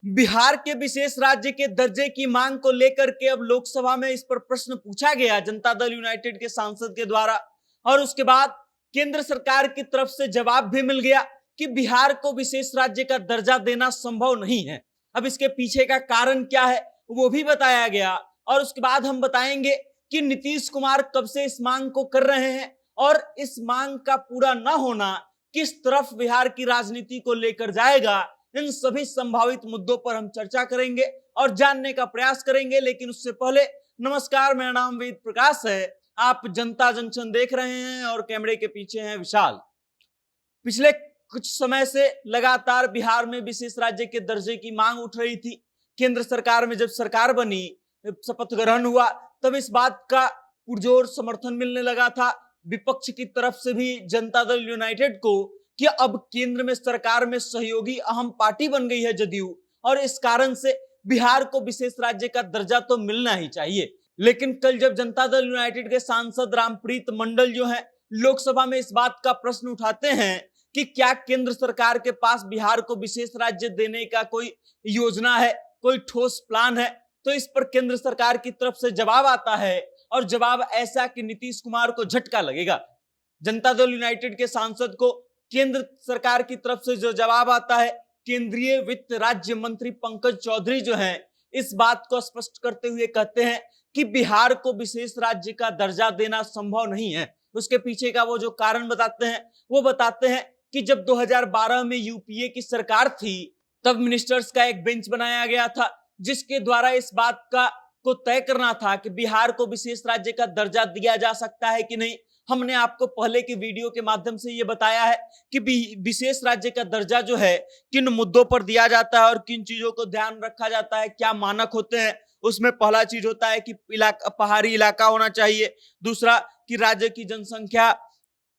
बिहार के विशेष राज्य के दर्जे की मांग को लेकर के अब लोकसभा में इस पर प्रश्न पूछा गया जनता दल यूनाइटेड के सांसद के द्वारा, और उसके बाद केंद्र सरकार की तरफ से जवाब भी मिल गया कि बिहार को विशेष राज्य का दर्जा देना संभव नहीं है। अब इसके पीछे का कारण क्या है वो भी बताया गया, और उसके बाद हम बताएंगे कि नीतीश कुमार कब से इस मांग को कर रहे हैं और इस मांग का पूरा न होना किस तरफ बिहार की राजनीति को लेकर जाएगा। इन सभी संभावित मुद्दों पर हम चर्चा करेंगे और जानने का प्रयास करेंगे। लेकिन उससे पहले नमस्कार, मेरा नाम वेद प्रकाश है, आप जनता जंक्शन देख रहे हैं और कैमरे के पीछे हैं विशाल। पिछले कुछ समय से लगातार बिहार में विशेष राज्य के दर्जे की मांग उठ रही थी। केंद्र सरकार में जब सरकार बनी, शपथ ग्रहण हुआ, तब इस बात का पुरजोर समर्थन मिलने लगा था विपक्ष की तरफ से भी जनता दल यूनाइटेड को कि अब केंद्र में सरकार में सहयोगी अहम पार्टी बन गई है जदयू, और इस कारण से बिहार को विशेष राज्य का दर्जा तो मिलना ही चाहिए। लेकिन कल जब जनता दल यूनाइटेड के सांसद रामप्रीत मंडल जो है लोकसभा में इस बात का प्रश्न उठाते हैं कि क्या केंद्र सरकार के पास बिहार को विशेष राज्य देने का कोई योजना है, कोई ठोस प्लान है, तो इस पर केंद्र सरकार की तरफ से जवाब आता है, और जवाब ऐसा कि नीतीश कुमार को झटका लगेगा। जनता दल यूनाइटेड के सांसद को केंद्र सरकार की तरफ से जो जवाब आता है, केंद्रीय वित्त राज्य मंत्री पंकज चौधरी जो हैं इस बात को स्पष्ट करते हुए कहते हैं कि बिहार को विशेष राज्य का दर्जा देना संभव नहीं है। उसके पीछे का वो जो कारण बताते हैं वो बताते हैं कि जब 2012 में यूपीए की सरकार थी तब मिनिस्टर्स का एक बेंच बनाया गया था जिसके द्वारा इस बात का को तय करना था कि बिहार को विशेष राज्य का दर्जा दिया जा सकता है कि नहीं। हमने आपको पहले की वीडियो के माध्यम से ये बताया है कि विशेष राज्य का दर्जा जो है किन मुद्दों पर दिया जाता है और किन चीजों को ध्यान रखा जाता है, क्या मानक होते हैं। उसमें पहला चीज होता है कि पहाड़ी इलाका होना चाहिए, दूसरा कि राज्य की जनसंख्या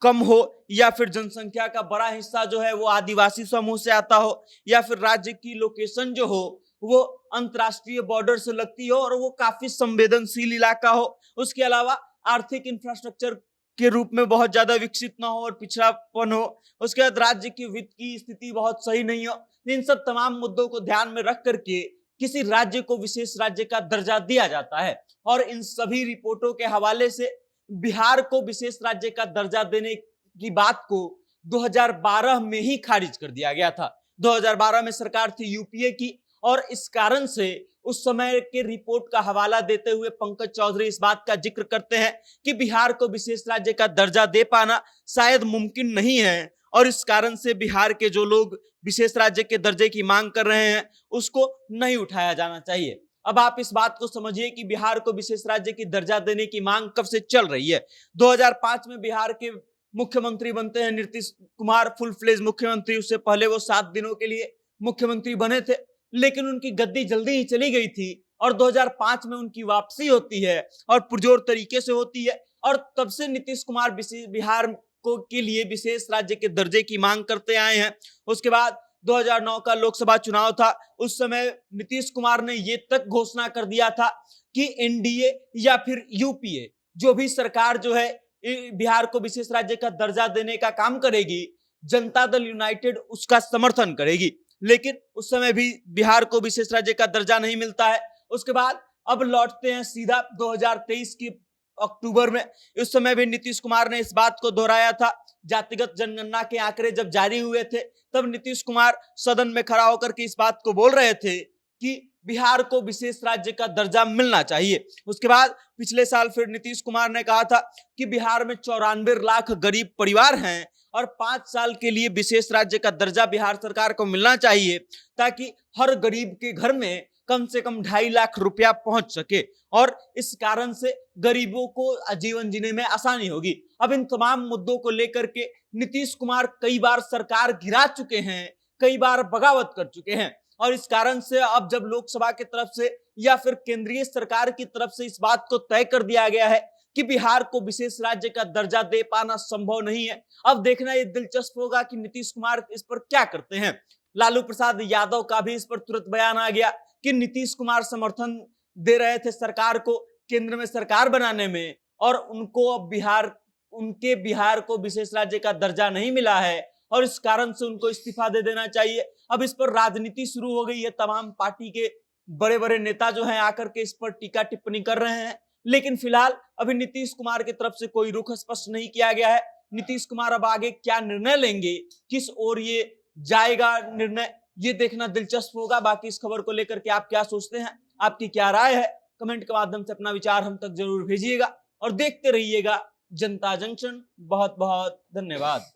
कम हो या फिर जनसंख्या का बड़ा हिस्सा जो है वो आदिवासी समूह से आता हो, या फिर राज्य की लोकेशन जो हो वो अंतरराष्ट्रीय बॉर्डर से लगती हो और वो काफी संवेदनशील इलाका हो। उसके अलावा आर्थिक इंफ्रास्ट्रक्चर के रूप में बहुत ज्यादा विकसित ना हो और पिछड़ापन हो। उसके बाद राज्य की वित्त की स्थिति बहुत सही नहीं हो। इन सब तमाम मुद्दों को ध्यान में रख करके किसी राज्य को विशेष राज्य का दर्जा दिया जाता है, और इन सभी रिपोर्टों के हवाले से बिहार को विशेष राज्य का दर्जा देने की बात को 2012 में ही खारिज कर दिया गया था। 2012 में सरकार थी यूपीए की, और इस कारण से उस समय के रिपोर्ट का हवाला देते हुए पंकज चौधरी इस बात का जिक्र करते हैं कि बिहार को विशेष राज्य का दर्जा दे पाना शायद मुमकिन नहीं है, और इस कारण से बिहार के जो लोग विशेष राज्य के दर्जे की मांग कर रहे हैं उसको नहीं उठाया जाना चाहिए। अब आप इस बात को समझिए कि बिहार को विशेष राज्य की दर्जा देने की मांग कब से चल रही है। 2005 में बिहार के मुख्यमंत्री बनते हैं नीतीश कुमार, फुल फ्लेज मुख्यमंत्री। उससे पहले वो 7 दिनों के लिए मुख्यमंत्री बने थे, लेकिन उनकी गद्दी जल्दी ही चली गई थी, और 2005 में उनकी वापसी होती है और पुरजोर तरीके से होती है, और तब से नीतीश कुमार बिहार को के लिए विशेष राज्य के दर्जे की मांग करते आए हैं। उसके बाद 2009 का लोकसभा चुनाव था। उस समय नीतीश कुमार ने ये तक घोषणा कर दिया था कि एनडीए या फिर यूपीए जो भी सरकार जो है बिहार को विशेष राज्य का दर्जा देने का काम करेगी, जनता दल यूनाइटेड उसका समर्थन करेगी। लेकिन उस समय भी बिहार को विशेष राज्य का दर्जा नहीं मिलता है। उसके बाद अब लौटते हैं सीधा 2023 की अक्टूबर में। इस समय भी नीतीश कुमार ने इस बात को दोहराया था। जातिगत जनगणना के आंकड़े जब जारी हुए थे तब नीतीश कुमार सदन में खड़ा होकर के इस बात को बोल रहे थे कि बिहार को विशेष राज्य का दर्जा मिलना चाहिए। उसके बाद पिछले साल फिर नीतीश कुमार ने कहा था कि बिहार में 94 लाख गरीब परिवार हैं और 5 साल के लिए विशेष राज्य का दर्जा बिहार सरकार को मिलना चाहिए, ताकि हर गरीब के घर में कम से कम 2.5 लाख रुपया पहुंच सके, और इस कारण से गरीबों को जीवन जीने में आसानी होगी। अब इन तमाम मुद्दों को लेकर के नीतीश कुमार कई बार सरकार गिरा चुके हैं, कई बार बगावत कर चुके हैं, और इस कारण से अब जब लोकसभा की तरफ से या फिर केंद्रीय सरकार की तरफ से इस बात को तय कर दिया गया है कि बिहार को विशेष राज्य का दर्जा दे पाना संभव नहीं है, अब देखना ये दिलचस्प होगा कि नीतीश कुमार इस पर क्या करते हैं। लालू प्रसाद यादव का भी इस पर तुरंत बयान आ गया कि नीतीश कुमार समर्थन दे रहे थे सरकार को केंद्र में सरकार बनाने में, और उनको अब बिहार को विशेष राज्य का दर्जा नहीं मिला है और इस कारण से उनको इस्तीफा दे देना चाहिए। अब इस पर राजनीति शुरू हो गई है। तमाम पार्टी के बड़े बड़े नेता जो हैं आकर के इस पर टीका टिप्पणी कर रहे हैं, लेकिन फिलहाल अभी नीतीश कुमार की तरफ से कोई रुख स्पष्ट नहीं किया गया है। नीतीश कुमार अब आगे क्या निर्णय लेंगे, किस ओर ये जाएगा निर्णय, ये देखना दिलचस्प होगा। बाकी इस खबर को लेकर के आप क्या सोचते हैं, आपकी क्या राय है, कमेंट के माध्यम से अपना विचार हम तक जरूर भेजिएगा और देखते रहिएगा जनता जंक्शन। बहुत बहुत धन्यवाद।